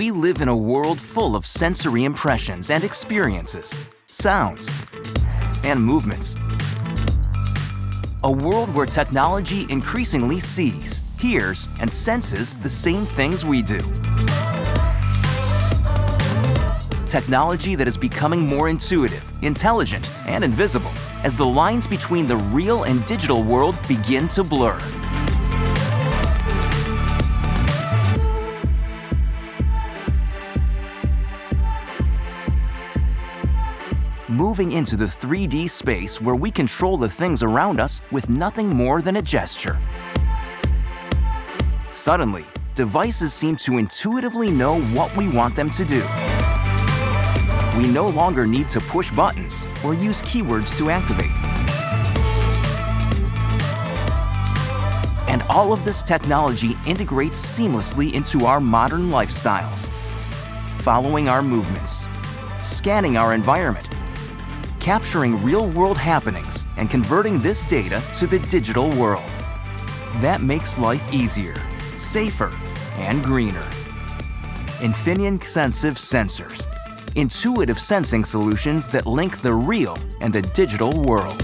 We live in a world full of sensory impressions and experiences, sounds, and movements. A world where technology increasingly sees, hears, and senses the same things we do. Technology that is becoming more intuitive, intelligent, and invisible as the lines between the real and digital world begin to blur. Moving into the 3D space where we control the things around us with nothing more than a gesture. Suddenly, devices seem to intuitively know what we want them to do. We no longer need to push buttons or use keywords to activate. And all of this technology integrates seamlessly into our modern lifestyles, following our movements, scanning our environment, capturing real-world happenings, and converting this data to the digital world. That makes life easier, safer, and greener. Infineon XENSIV sensors. Intuitive sensing solutions that link the real and the digital world.